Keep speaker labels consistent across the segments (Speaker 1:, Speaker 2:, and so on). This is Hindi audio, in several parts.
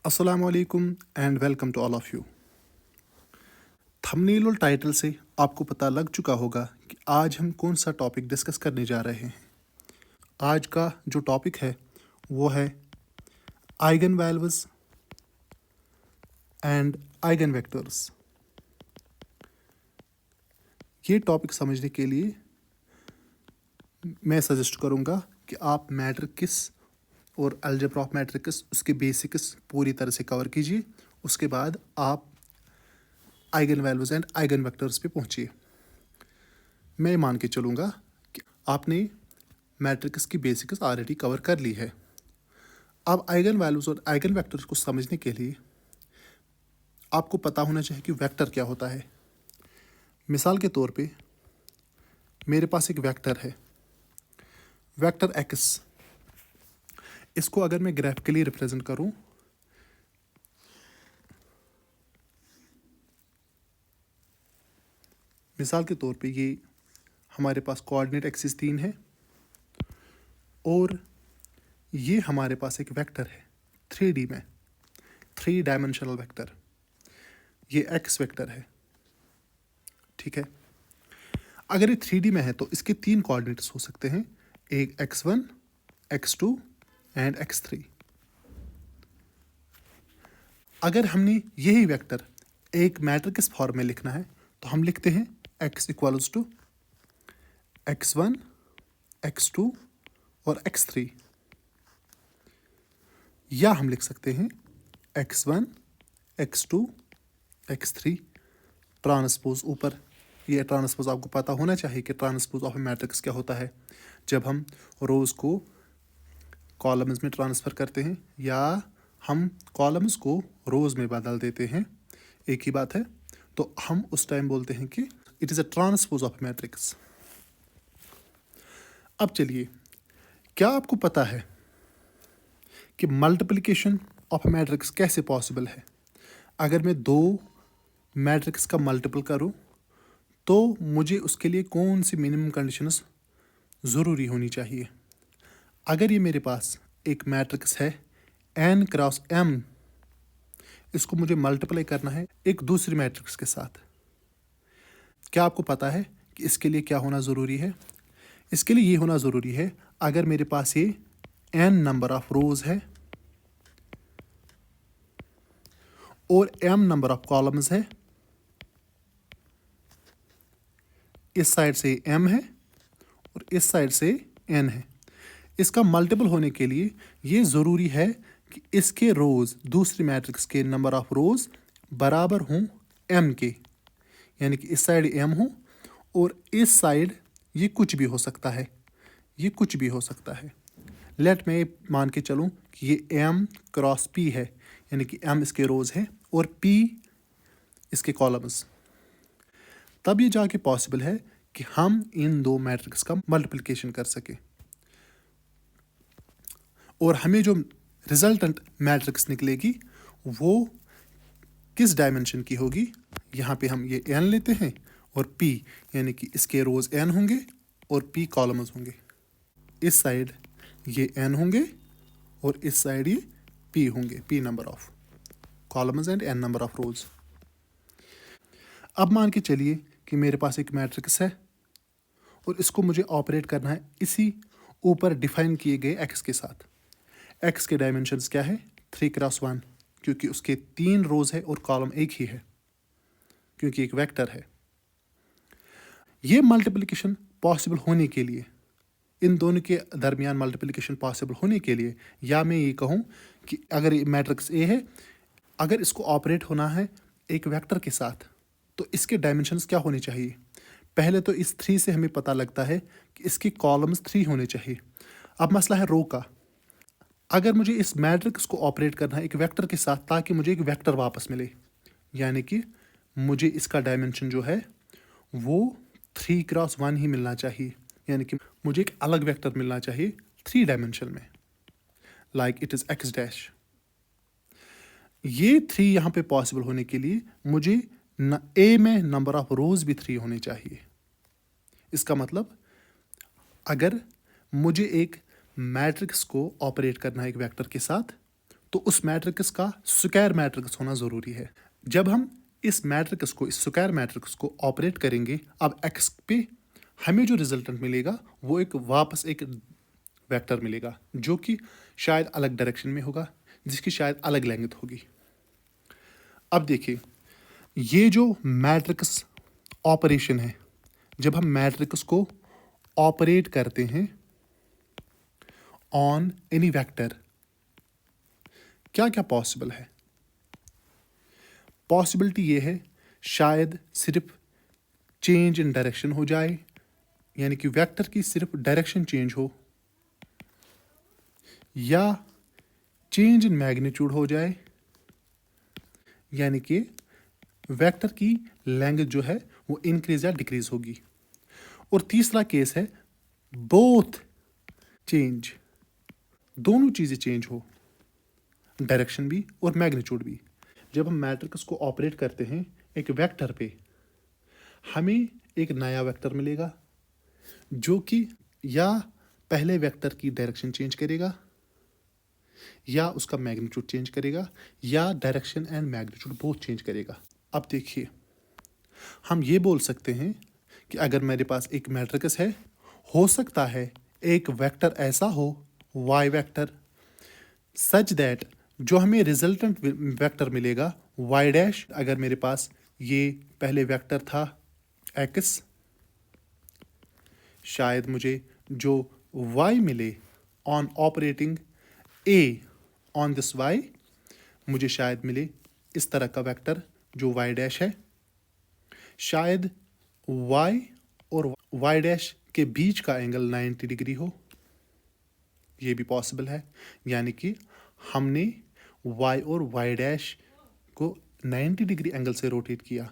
Speaker 1: अस्सलाम वालेकुम and welcome to all of you. Thumbnail और टाइटल से आपको पता लग चुका होगा कि आज हम कौन सा टॉपिक डिस्कस करने जा रहे हैं। आज का जो टॉपिक है वो है eigen values and eigen vectors. ये टॉपिक समझने के लिए मैं सजेस्ट करूँगा कि आप मैट्रिक्स और अलजेब्रा ऑफ मैट्रिक्स उसके बेसिक्स पूरी तरह से कवर कीजिए। उसके बाद आप eigen values and eigen vectors पे पहुंचिए। मैं मान के चलूँगा कि आपने मैट्रिक्स की बेसिक्स ऑलरेडी कवर कर ली है। अब आइगन वैल्यूज और आइगन वेक्टर्स को समझने के लिए आपको पता होना चाहिए कि वेक्टर क्या होता है। मिसाल के तौर पे मेरे पास एक वेक्टर है, वेक्टर एक्स। इसको अगर मैं ग्राफिकली रिप्रेजेंट करूं, मिसाल के तौर पे ये हमारे पास कोऑर्डिनेट एक्सिस 3 है और ये हमारे पास एक वेक्टर है 3D में, 3 डायमेंशनल वेक्टर। ये एक्स वेक्टर है, ठीक है। अगर ये 3D में है तो इसके 3 कोऑर्डिनेट्स हो सकते हैं, एक x1, x2 एंड x3। अगर हमने यही वेक्टर एक मैट्रिक्स फॉर्म में लिखना है तो हम लिखते हैं x equals to x1, x2 और x3, या हम लिख सकते हैं x1, x2, x3 ट्रांसपोज ऊपर। ये ट्रांसपोज आपको पता होना चाहिए कि ट्रांसपोज ऑफ ए मैट्रिक्स क्या होता है। जब हम रोज को कॉलम्स में ट्रांसफ़र करते हैं या हम कॉलम्स को रोज में बदल देते हैं, एक ही बात है, तो हम उस टाइम बोलते हैं कि it is a transpose of matrix. अब चलिए, क्या आपको पता है कि मल्टीप्लिकेशन ऑफ मैट्रिक्स कैसे पॉसिबल है? अगर मैं 2 मैट्रिक्स का मल्टीपल करूं तो मुझे उसके लिए कौन सी मिनिमम कंडीशंस ज़रूरी होनी चाहिए? अगर ये मेरे पास एक मैट्रिक्स है n क्रॉस m, इसको मुझे मल्टीप्लाई करना है एक दूसरी मैट्रिक्स के साथ, क्या आपको पता है कि इसके लिए क्या होना ज़रूरी है? इसके लिए ये होना ज़रूरी है, अगर मेरे पास ये n नंबर ऑफ रोज है और m नंबर ऑफ कॉलम्स है, इस साइड से m है और इस साइड से n है, इसका मल्टीपल होने के लिए ये ज़रूरी है कि इसके रोज दूसरी मैट्रिक्स के नंबर ऑफ रोज बराबर हों m के, यानी कि इस साइड m हो और इस साइड ये कुछ भी हो सकता है, ये कुछ भी हो सकता है। लेट मैं मान के चलूं कि ये m क्रॉस p है, यानी कि m इसके रोज है और p इसके कॉलम्स। तब ये जाके पॉसिबल है कि हम इन 2 मैट्रिक्स का मल्टीप्लिकेशन कर सके और हमें जो रिजल्टेंट मैट्रिक्स निकलेगी वो किस डायमेंशन की होगी। यहाँ पे हम ये n लेते हैं और p, यानी कि इसके रोज n होंगे और p कॉलम्स होंगे। इस साइड ये n होंगे और इस साइड ये p होंगे, p number of columns and n number of रोज। अब मान के चलिए कि मेरे पास एक मैट्रिक्स है और इसको मुझे ऑपरेट करना है इसी ऊपर डिफाइन किए गए x के साथ। x के डायमेंशंस क्या है? 3 क्रॉस 1, क्योंकि उसके 3 रोज है और कॉलम एक ही है, क्योंकि एक वेक्टर है। ये मल्टीप्लिकेशन पॉसिबल होने के लिए, इन दोनों के दरमियान मल्टीप्लिकेशन पॉसिबल होने के लिए, या मैं ये कहूँ कि अगर ये मैट्रिक्स A है, अगर इसको ऑपरेट होना है एक वेक्टर के साथ तो इसके डायमेंशंस क्या होने चाहिए? पहले तो इस 3 से हमें पता लगता है कि इसके कॉलम्स 3 होने चाहिए। अब मसला है रो का। अगर मुझे इस मैट्रिक्स को ऑपरेट करना है एक वेक्टर के साथ ताकि मुझे एक वेक्टर वापस मिले, यानी कि मुझे इसका डायमेंशन जो है वो 3 क्रॉस 1 ही मिलना चाहिए, यानी कि मुझे एक अलग वेक्टर मिलना चाहिए 3 डायमेंशन में, like it is x dash. ये 3 यहाँ पे पॉसिबल होने के लिए मुझे A में नंबर ऑफ रोज भी 3 होने चाहिए। इसका मतलब अगर मुझे एक मैट्रिक्स को ऑपरेट करना है एक वेक्टर के साथ तो उस मैट्रिक्स का स्क्वायर मैट्रिक्स होना ज़रूरी है। जब हम इस मैट्रिक्स को, इस स्क्वायर मैट्रिक्स को ऑपरेट करेंगे, अब एक्स पे हमें जो रिजल्टेंट मिलेगा वो वापस एक वेक्टर मिलेगा जो कि शायद अलग डायरेक्शन में होगा, जिसकी शायद अलग लेंथ होगी। अब देखिए, ये जो मैट्रिक्स ऑपरेशन है, जब हम मैट्रिक्स को ऑपरेट करते हैं ऑन एनी वेक्टर, क्या क्या पॉसिबल है? पॉसिबिलिटी ये है शायद सिर्फ चेंज इन डायरेक्शन हो जाए, यानी कि वेक्टर की सिर्फ डायरेक्शन चेंज हो, या चेंज इन मैग्नीट्यूड हो जाए, यानी कि वेक्टर की लेंथ जो है वो इंक्रीज या डिक्रीज होगी। और तीसरा केस है बोथ चेंज, दोनों चीज़ें चेंज हो, डायरेक्शन भी और मैग्नीट्यूड भी। जब हम मैट्रिक्स को ऑपरेट करते हैं एक वेक्टर पे, हमें एक नया वेक्टर मिलेगा जो कि या पहले वेक्टर की डायरेक्शन चेंज करेगा, या उसका मैग्नीट्यूड चेंज करेगा, या direction and magnitude both change करेगा। अब देखिए, हम ये बोल सकते हैं कि अगर मेरे पास एक मैट्रिक्स है, हो सकता है एक वेक्टर ऐसा हो, वाई वेक्टर, सच दैट जो हमें रिजल्टेंट वेक्टर मिलेगा वाई डैश, अगर मेरे पास ये पहले वेक्टर था एक्स, शायद मुझे जो वाई मिले on operating A on this Y, मुझे शायद मिले इस तरह का वेक्टर जो वाई डैश है। शायद वाई और वाई डैश के बीच का एंगल 90 डिग्री हो, ये भी पॉसिबल है। यानी कि हमने वाई और वाई डैश को 90 डिग्री एंगल से रोटेट किया,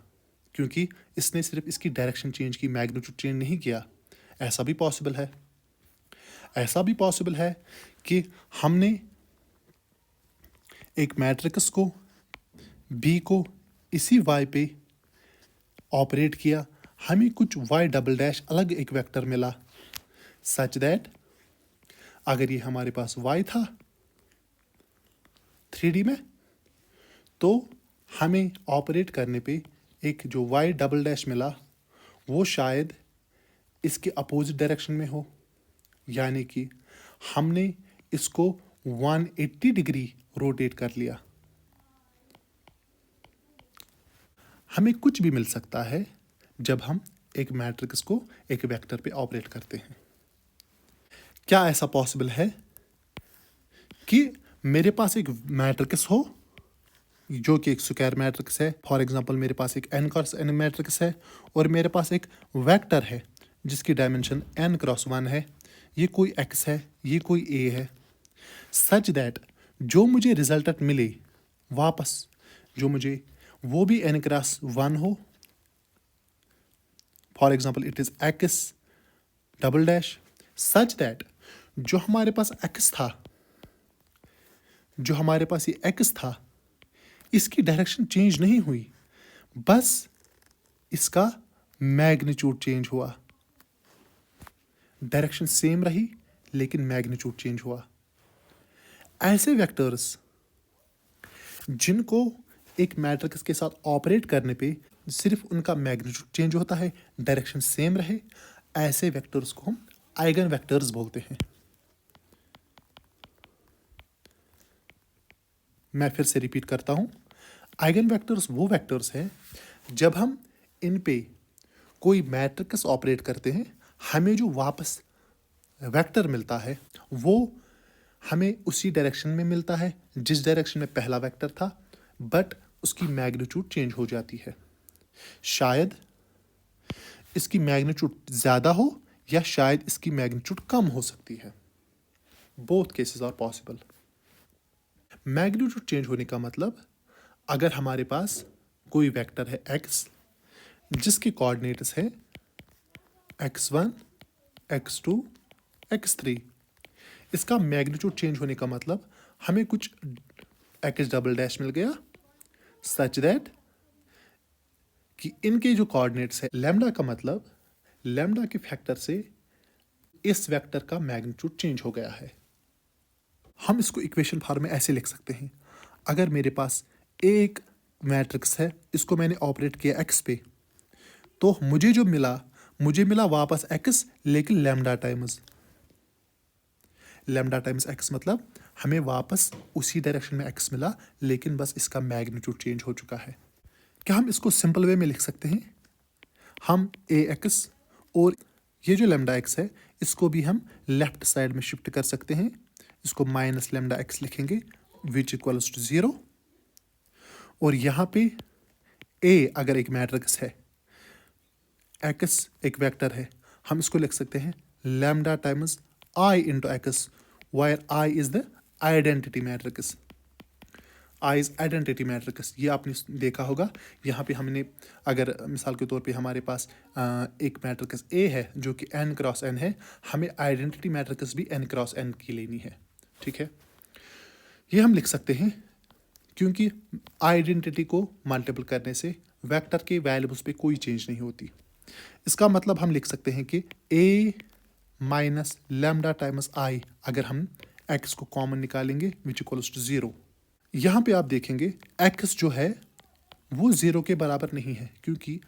Speaker 1: क्योंकि इसने सिर्फ इसकी डायरेक्शन चेंज की, मैग्नीट्यूड चेंज नहीं किया। ऐसा भी पॉसिबल है। ऐसा भी पॉसिबल है कि हमने एक मैट्रिक्स को, बी को इसी वाई पे ऑपरेट किया, हमें कुछ वाई डबल डैश अलग एक वेक्टर मिला, सच दैट अगर ये हमारे पास वाई था 3D में, तो हमें ऑपरेट करने पे एक जो वाई डबल डैश मिला वो शायद इसके अपोजिट डायरेक्शन में हो, यानी कि हमने इसको 180 डिग्री रोटेट कर लिया। हमें कुछ भी मिल सकता है जब हम एक मैट्रिक्स को एक वेक्टर पे ऑपरेट करते हैं। क्या ऐसा पॉसिबल है कि मेरे पास एक मैट्रिक्स हो जो कि एक स्क्वायर मैट्रिक्स है, फॉर एग्जांपल मेरे पास एक n क्रॉस n मैट्रिक्स है, और मेरे पास एक वेक्टर है जिसकी डायमेंशन n क्रॉस 1 है, ये कोई x है, ये कोई a है, सच दैट जो मुझे रिजल्टेंट मिले वापस, जो मुझे वो भी n क्रॉस 1 हो, for example it is x double dash, such that जो हमारे पास x था, जो हमारे पास ये x था, इसकी डायरेक्शन चेंज नहीं हुई, बस इसका मैग्नीट्यूड चेंज हुआ। डायरेक्शन सेम रही लेकिन मैग्नीट्यूड चेंज हुआ। ऐसे वेक्टर्स जिनको एक मैट्रिक्स के साथ ऑपरेट करने पे सिर्फ उनका मैग्नीट्यूड चेंज होता है, डायरेक्शन सेम रहे, ऐसे वेक्टर्स को हम आइगन वेक्टर्स बोलते हैं। मैं फिर से रिपीट करता हूं, आइगन वेक्टर्स वो वेक्टर्स हैं जब हम इन पे कोई मैट्रिक्स ऑपरेट करते हैं, हमें जो वापस वेक्टर मिलता है वो हमें उसी डायरेक्शन में मिलता है जिस डायरेक्शन में पहला वेक्टर था, बट उसकी मैग्नीट्यूड चेंज हो जाती है। शायद इसकी मैग्नीट्यूड ज़्यादा हो या शायद इसकी मैग्नीट्यूड कम हो सकती है। Both cases are possible. Magnitude change होने का मतलब, अगर हमारे पास कोई वेक्टर है x जिसके कोऑर्डिनेट्स है x1, x2, x3, इसका मैग्नीट्यूड चेंज होने का मतलब हमें कुछ x डबल डैश मिल गया, सच दैट कि इनके जो कोऑर्डिनेट्स है लैम्डा, का मतलब लैम्डा के फैक्टर से इस वेक्टर का मैग्नीट्यूड चेंज हो गया है। हम इसको इक्वेशन फॉर्म में ऐसे लिख सकते हैं, अगर मेरे पास एक मैट्रिक्स है, इसको मैंने ऑपरेट किया x पे, तो मुझे मिला वापस x, लेकिन लैम्डा टाइम्स x, मतलब हमें वापस उसी डायरेक्शन में x मिला, लेकिन बस इसका मैग्नीट्यूड चेंज हो चुका है। क्या हम इसको सिंपल वे में लिख सकते हैं? हम ax और ये जो लैम्डा x है, इसको भी हम लेफ्ट साइड में शिफ्ट कर सकते हैं। इसको माइनस लैम्डा x लिखेंगे, विच इक्वल्स टू 0। और यहाँ पे a अगर एक मैट्रिक्स है, x एक वेक्टर है, हम इसको लिख सकते हैं lambda times i into x, wire i is the identity matrix. I is identity matrix, ये आपने देखा होगा। यहाँ पे हमने अगर मिसाल के तौर पे हमारे पास एक मैट्रिक्स A है जो कि n क्रॉस n है, हमें आइडेंटिटी मैट्रिक्स भी n क्रॉस n की लेनी है, ठीक है। ये हम लिख सकते हैं क्योंकि आइडेंटिटी को मल्टीपल करने से वेक्टर के वैल्यूज पे कोई चेंज नहीं होती। इसका मतलब हम लिख सकते हैं कि a minus lambda times i, अगर हम x को कॉमन निकालेंगे, विच इक्वल्स टू 0। यहाँ पे आप देखेंगे x जो है वो 0 के बराबर नहीं है, क्योंकि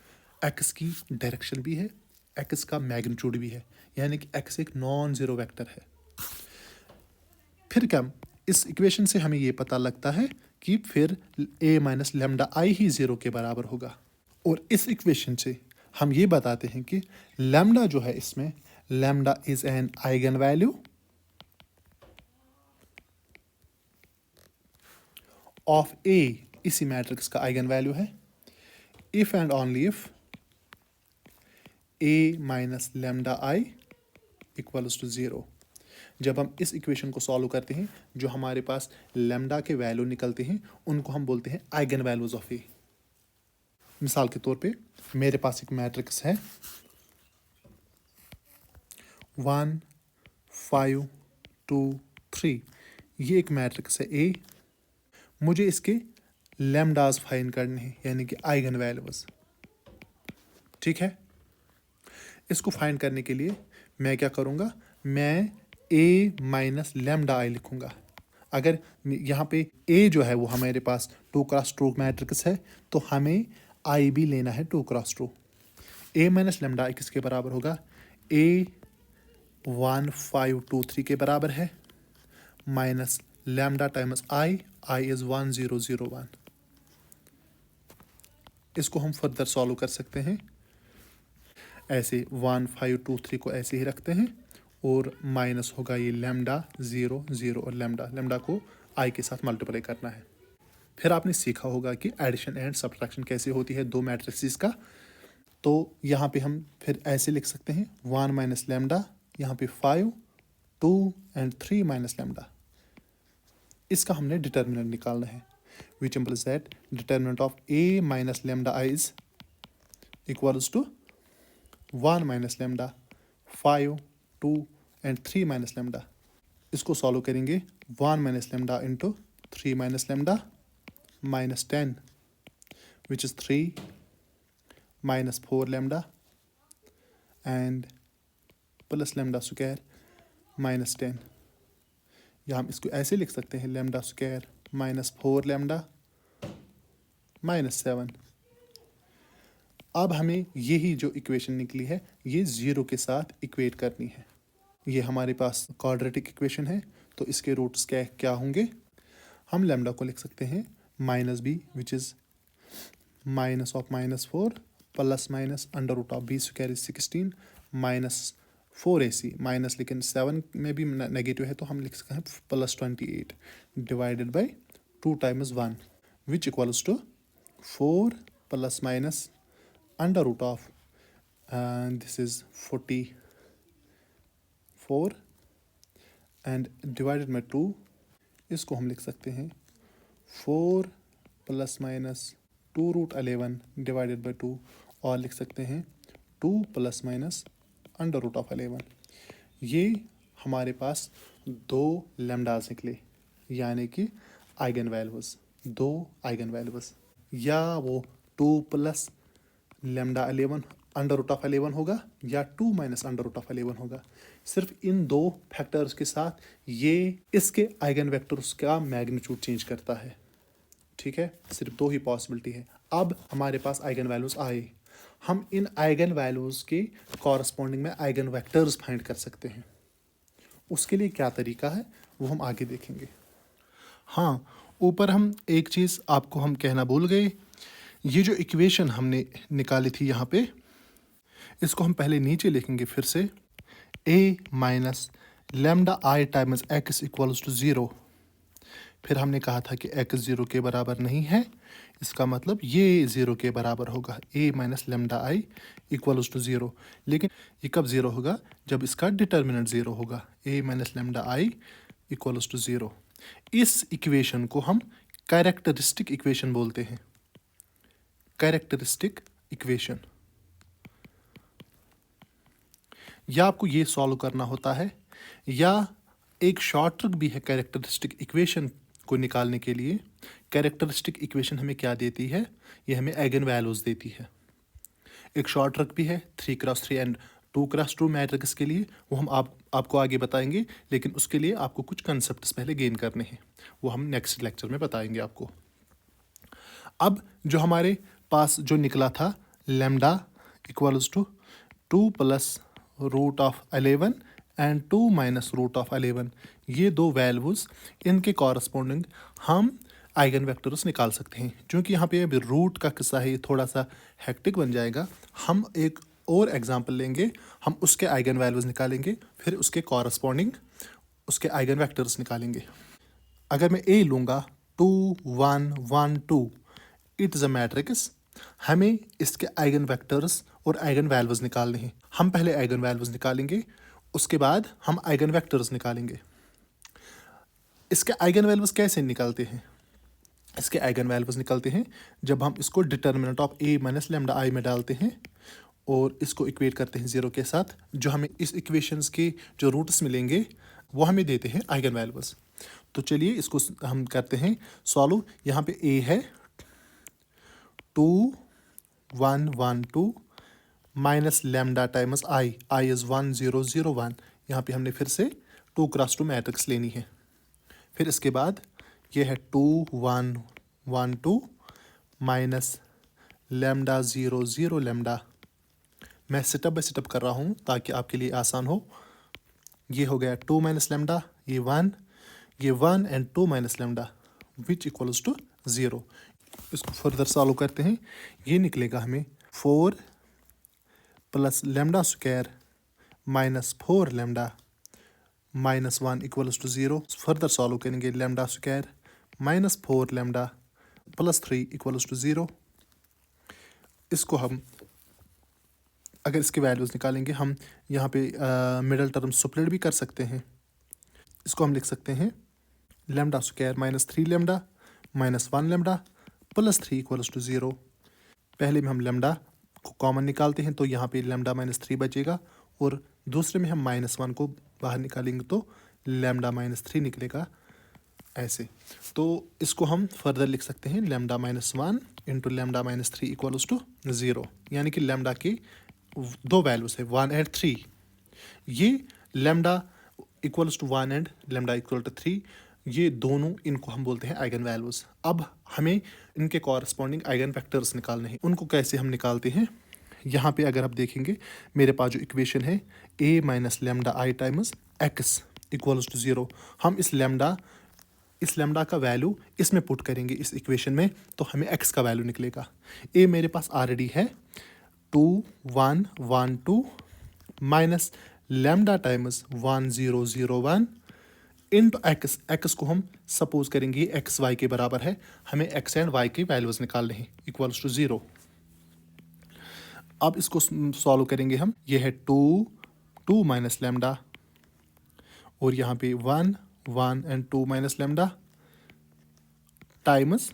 Speaker 1: x की डायरेक्शन भी है, x का मैग्नीट्यूड भी है, यानी कि x एक नॉन जीरो वेक्टर है। फिर क्या इस इक्वेशन से हमें ये पता लगता है कि फिर a माइनस लैम्डा i ही 0 के बराबर होगा। और इस इक्वेशन से हम ये बताते हैं कि लैम्डा जो है, इसमें lambda is an eigenvalue of a, इसी मैट्रिक्स का आइगन वैल्यू है, if and only if a minus lambda i equals to 0। जब हम इस इक्वेशन को सॉल्व करते हैं, जो हमारे पास लैम्डा के वैल्यू निकलते हैं, उनको हम बोलते हैं आइगन वैल्यूज ऑफ a। मिसाल के तौर पे मेरे पास एक मैट्रिक्स है 1 5 2 3, ये एक मैट्रिक्स है A। मुझे इसके लैम्डास फाइंड करने हैं, यानी कि आइगन वैल्यूज, ठीक है। इसको फाइंड करने के लिए मैं क्या करूँगा, मैं a माइनस लैम्डा i लिखूँगा। अगर यहाँ पे a जो है वो हमारे पास 2x2 मैट्रिक्स है, तो हमें i भी लेना है 2x2। a minus lambda i किसके बराबर होगा? a 1 5 2 3 के बराबर है, minus lambda times i is 1 0 0 1। इसको हम फर्दर सॉल्व कर सकते हैं ऐसे, 1 5 2 3 को ऐसे ही रखते हैं, और माइनस होगा ये लैम्डा 0 0, और लैम्डा को i के साथ मल्टीप्लाई करना है। फिर आपने सीखा होगा कि एडिशन एंड सब्ट्रैक्शन कैसे होती है दो मैट्रिक्स का। तो यहाँ पे हम फिर ऐसे लिख सकते हैं 1 माइनस लैम्डा, यहाँ पे 5 2 एंड 3 माइनस लैम्डा। इसका हमने डिटर्मिनेंट निकालना है, which implies that determinant of a minus lambda i is equals to 1 minus lambda 5 2 and 3 minus lambda. इसको सॉल्व करेंगे 1 minus lambda into 3 minus lambda minus 10, which is 3 minus 4 lambda and plus lambda square minus 10। या हम इसको ऐसे लिख सकते हैं lambda square minus 4 lambda minus 7। अब हमें यही जो इक्वेशन निकली है, ये 0 के साथ इक्वेट करनी है। ये हमारे पास क्वाड्रेटिक इक्वेशन है, तो इसके रूट्स क्या होंगे? हम लैम्डा को लिख सकते हैं minus b, which is minus of minus 4 plus minus under root of b square is 16 minus 4ac, minus लेकिन 7 में भी नेगेटिव है, तो हम लिख सकते हैं plus 28 divided by 2 times 1, which equals to 4 plus minus under root of this is 44 and divided by 2। इसको हम लिख सकते हैं 4 plus minus 2 root 11 divided by 2, और लिख सकते हैं 2 plus minus under root of 11। ये हमारे पास दो लैम्डास निकले, यानी कि आइगन वैल्यूज, दो आइगन वैल्यूज, या वो 2 plus lambda 11 under root of 11 होगा, या 2 माइनस अंडर रूट ऑफ 11 होगा। सिर्फ इन दो फैक्टर्स के साथ ये इसके आइगन वेक्टर्स का मैग्नीट्यूड चेंज करता है। ठीक है, सिर्फ दो ही पॉसिबिलिटी है। अब हमारे पास आइगन वैल्यूज आए, हम इन आइगन वैल्यूज के कॉरस्पॉन्डिंग में आइगन वेक्टर्स फाइंड कर सकते हैं। उसके लिए क्या तरीका है वो हम आगे देखेंगे।
Speaker 2: हाँ, ऊपर हम एक चीज़ आपको हम कहना भूल गए, ये जो इक्वेशन हमने निकाली थी यहाँ पे, इसको हम पहले नीचे लिखेंगे फिर से, a minus lambda I times X equals to 0। फिर हमने कहा था कि x 0 के बराबर नहीं है, इसका मतलब ये 0 के बराबर होगा, a minus lambda I equals to 0। लेकिन ये कब 0 होगा? जब इसका डिटर्मिनेंट 0 होगा, a minus lambda I equals to 0। इस इक्वेशन को हम कैरेक्टरिस्टिक इक्वेशन बोलते हैं। कैरेक्टरिस्टिक इक्वेशन, या आपको ये सॉल्व करना होता है, या एक शॉर्ट ट्रिक भी है कैरेक्टरिस्टिक इक्वेशन को निकालने के लिए। कैरेक्टरिस्टिक इक्वेशन हमें क्या देती है? ये हमें आइगन वैल्यूज देती है। एक शॉर्ट ट्रिक भी है 3x3 एंड 2x2 मैट्रिक्स के लिए, वो हम आपको आगे बताएंगे, लेकिन उसके लिए आपको कुछ कंसेप्ट्स पहले गेन करने हैं, वो हम नेक्स्ट लेक्चर में बताएंगे आपको। अब जो हमारे पास जो निकला था lambda equals to 2 plus root of 11 and 2 minus root of 11, ये दो वैल्यूज, इनके कॉरस्पॉन्डिंग हम आइगन वेक्टर्स निकाल सकते हैं। क्योंकि यहाँ पे अभी रूट का किस्सा है, ये थोड़ा सा हेक्टिक बन जाएगा। हम एक और एग्जांपल लेंगे, हम उसके आइगन वैल्यूज निकालेंगे, फिर उसके कॉरस्पॉन्डिंग उसके आइगन वेक्टर्स निकालेंगे। अगर मैं ए लूँगा 2 1 1 2, इट इज़ अ मैट्रिक्स। हमें इसके आइगन वेक्टर्स और आइगन वैल्यूज निकालने हैं। हम पहले आइगन वैल्यूज निकालेंगे, उसके बाद हम आइगन वेक्टर्स निकालेंगे। इसके आइगन वैल्यूज कैसे निकालते हैं? इसके आइगन वैल्यूज निकलते हैं जब हम इसको determinant of a minus lambda आई में डालते हैं और इसको इक्वेट करते हैं 0 के साथ। जो हमें इस इक्वेशंस के जो रूट्स मिलेंगे वो हमें देते हैं आइगन वैल्यूज। तो चलिए इसको हम करते हैं सॉल्व। यहाँ पे a है 2 1 1 2 minus lambda times I is 1 0 0 1। यहाँ पे हमने फिर से 2x2 मैट्रिक्स लेनी है। फिर इसके बाद ये है 2 1 1 2 माइनस लेमडा 0 0 लेमडा। मैं स्टेप बाय स्टेप कर रहा हूँ ताकि आपके लिए आसान हो। ये हो गया 2 माइनस लेमडा, ये 1 and 2 minus lambda which equals to 0। इसको फर्दर सॉल्व करते हैं। ये निकलेगा हमें 4 plus lambda square minus 4 lambda minus 1 equals to 0। Further solve करेंगे, lambda square minus 4 lambda plus 3 equals to 0। इसको हम अगर इसके वैल्यूज़ निकालेंगे, हम यहाँ पे मिडल टर्म स्प्लिट भी कर सकते हैं। इसको हम लिख सकते हैं lambda square minus 3 lambda minus 1 lambda plus 3 equals to 0। पहले में हम लेमडा को कॉमन निकालते हैं, तो यहाँ पे लेमडा माइनस 3 बचेगा, और दूसरे में हम माइनस 1 को बाहर निकालेंगे तो लेमडा माइनस 3 निकलेगा ऐसे। तो इसको हम फर्दर लिख सकते हैं lambda minus 1 into lambda minus 3 equals to 0। यानी कि लेमडा की दो वैल्यूज है 1 एंड 3। ये lambda equals to 1 and lambda equal to 3, ये दोनों, इनको हम बोलते हैं आइगन वैल्यूज। अब हमें इनके कॉरस्पॉन्डिंग आइगन वेक्टर्स निकालने हैं। उनको कैसे हम निकालते हैं? यहाँ पे अगर आप देखेंगे मेरे पास जो इक्वेशन है a minus lambda I times X equals to 0, हम इस लेमडा का वैल्यू इसमें पुट करेंगे इस इक्वेशन में, तो हमें x का वैल्यू निकलेगा। a मेरे पास ऑलरेडी है 2 1 1 2 minus lambda times 1 0 0 1 into x को हम सपोज करेंगे एक्स वाई के बराबर है, हमें एक्स एंड वाई के वैल्यूज निकालने हैं इक्वल्स टू 0। अब इसको सॉल्व करेंगे हम। ये है 2 माइनस लेमडा, और यहाँ पे 1 1 and 2 minus lambda times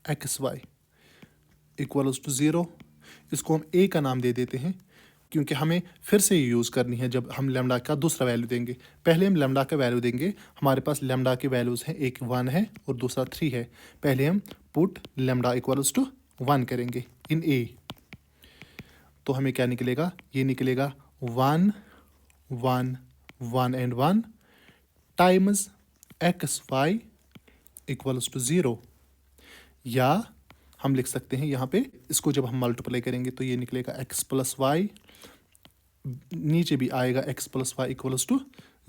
Speaker 2: X Y equals to 0। इसको हम a का नाम दे देते हैं क्योंकि हमें फिर से यूज़ करनी है जब हम लेमडा का दूसरा वैल्यू देंगे। पहले हम लेमडा का वैल्यू देंगे, हमारे पास लेमडा के वैल्यूज़ हैं, एक 1 है और दूसरा 3 है। पहले हम पुट लेमडा इक्वल्स टू 1 करेंगे इन a, तो हमें क्या निकलेगा? ये निकलेगा 1 1 1 and 1 times X Y equals to 0। या हम लिख सकते हैं यहाँ पे, इसको जब हम मल्टीप्लाई करेंगे तो ये निकलेगा x प्लस वाई, नीचे भी आएगा x plus Y equals to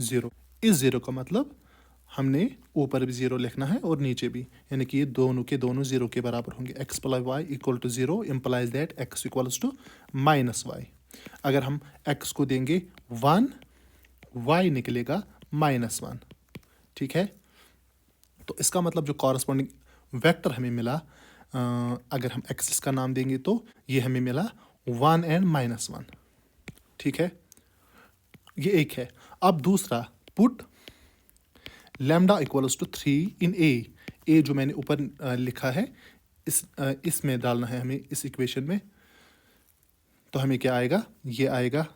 Speaker 2: 0। इस 0 का मतलब हमने ऊपर भी 0 लिखना है और नीचे भी, यानी कि ये दोनों के दोनों 0 के बराबर होंगे। x plus Y equal to 0 implies that x equals to minus Y. अगर हम x को देंगे 1, y निकलेगा -1। ठीक है, तो इसका मतलब जो कॉरस्पॉन्डिंग वेक्टर हमें मिला, अगर हम एक्सिस का नाम देंगे तो ये हमें मिला 1 and -1। ठीक है, ये एक है। अब दूसरा, पुट लैम्डा इक्वल्स टू 3 इन ए जो मैंने ऊपर लिखा है, इसमें डालना है हमें, इस इक्वेशन में। तो हमें क्या आएगा, ये आएगा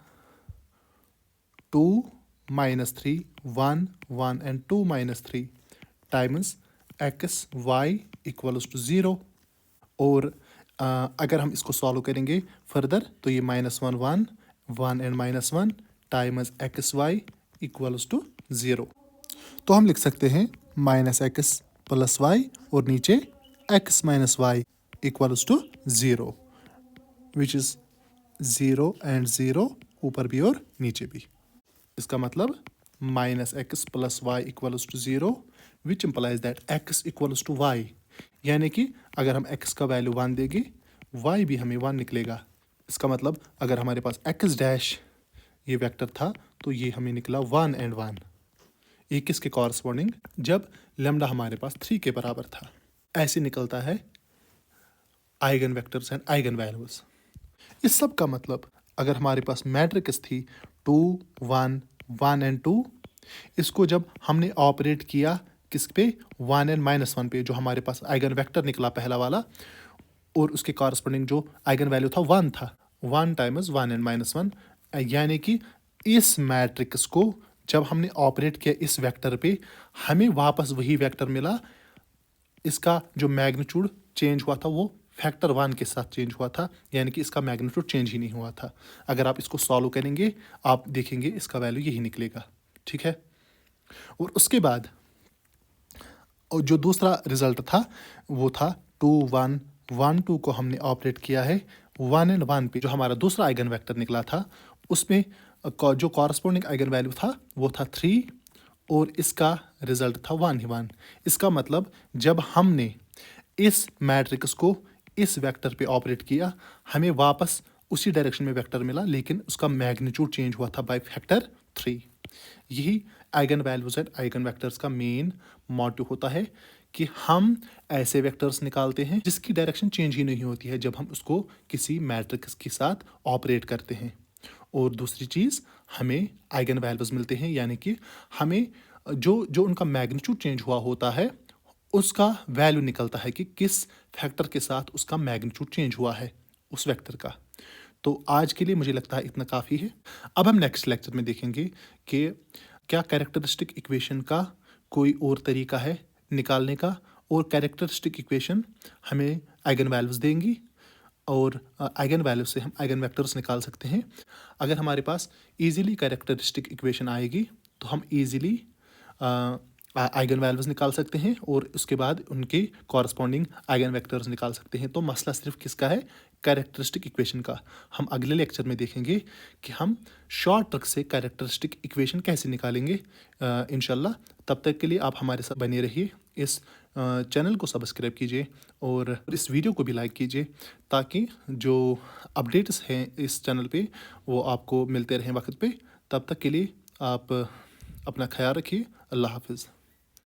Speaker 2: 2 -3 1 1 and 2 -3 times X Y equals to 0। और अगर हम इसको सॉल्व करेंगे फर्दर तो ये -1 1 1 and -1 times X Y equals to 0। तो हम लिख सकते हैं -x प्लस वाई और नीचे x minus Y equals to 0, which is 0 and 0 ऊपर भी और नीचे भी। इसका मतलब -x plus Y equals to 0 which implies that x equals to Y. यानी कि अगर हम x का वैल्यू 1 देंगे, y भी हमें 1 निकलेगा। इसका मतलब अगर हमारे पास x डैश ये वेक्टर था तो ये हमें निकला 1 and 1। ये किसके कॉरस्पॉन्डिंग, जब लैम्डा हमारे पास 3 के बराबर था। ऐसे निकलता है eigen vectors and eigen values. इस सब का मतलब अगर हमारे पास मैट्रिक्स थी 2 1 1 and 2, इसको जब हमने ऑपरेट किया किस पे, 1 and -1 पे, जो हमारे पास आइगन वेक्टर निकला पहला वाला, और उसके कॉरस्पॉन्डिंग जो आइगन वैल्यू था 1 था, 1 टाइम्स 1 and -1। यानी कि इस मैट्रिक्स को जब हमने ऑपरेट किया इस वेक्टर पे, हमें वापस वही वेक्टर मिला। इसका जो मैग्नीट्यूड चेंज हुआ था वो फैक्टर 1 के साथ चेंज हुआ था, यानी कि इसका मैग्नीट्यूड चेंज ही नहीं हुआ था। अगर आप इसको सॉल्व करेंगे आप देखेंगे इसका वैल्यू यही निकलेगा। ठीक है, और उसके बाद और जो दूसरा रिजल्ट था वो था 2 1 1 2 को हमने ऑपरेट किया है 1 and 1 पे, जो हमारा दूसरा आइगन वेक्टर निकला था उसमें जो कॉरस्पॉन्डिंग आइगन वैल्यू था वो था 3 और इसका रिजल्ट था 1 ही 1। इसका मतलब जब हमने इस मैट्रिक्स को इस वेक्टर पे ऑपरेट किया, हमें वापस उसी डायरेक्शन में वेक्टर मिला, लेकिन उसका मैग्नीट्यूड चेंज हुआ था बाय फैक्टर 3। यही eigen values and eigen vectors का मेन मोटिव होता है कि हम ऐसे वेक्टर्स निकालते हैं जिसकी डायरेक्शन चेंज ही नहीं होती है जब हम उसको किसी मैट्रिक्स के साथ ऑपरेट करते हैं। और दूसरी चीज़, हमें आइगन वैल्यूज मिलते हैं, यानी कि हमें जो उनका मैग्नीट्यूड चेंज हुआ होता है उसका वैल्यू निकलता है कि किस फैक्टर के साथ उसका मैग्नीट्यूड चेंज हुआ है उस वेक्टर का। तो आज के लिए मुझे लगता है इतना काफ़ी है। अब हम नेक्स्ट लेक्चर में देखेंगे कि क्या कैरेक्टरिस्टिक इक्वेशन का कोई और तरीका है निकालने का, और कैरेक्टरिस्टिक इक्वेशन हमें आइगन वैल्यूज देंगी और आइगन वैल्यूज से हम आइगन वेक्टर्स निकाल सकते हैं। अगर हमारे पास इजीली कैरेक्टरिस्टिक इक्वेशन आएगी तो हम इजीली आइगन वैल्यूज निकाल सकते हैं और उसके बाद उनके कॉरस्पॉन्डिंग आइगन वेक्टर्स निकाल सकते हैं। तो मसला सिर्फ किसका है, कैरेक्टरिस्टिक इक्वेशन का। हम अगले लेक्चर में देखेंगे कि हम शॉर्ट ट्रिक से कैरेक्टरिस्टिक इक्वेशन कैसे निकालेंगे इंशाल्लाह। तब तक के लिए आप हमारे साथ बने रहिए। इस चैनल को सब्सक्राइब कीजिए और इस वीडियो को भी लाइक कीजिए ताकि जो अपडेट्स हैं इस चैनल पे वो आपको मिलते रहें वक्त पे। तब तक के लिए आप अपना ख्याल रखिए। अल्लाह हाफिज़।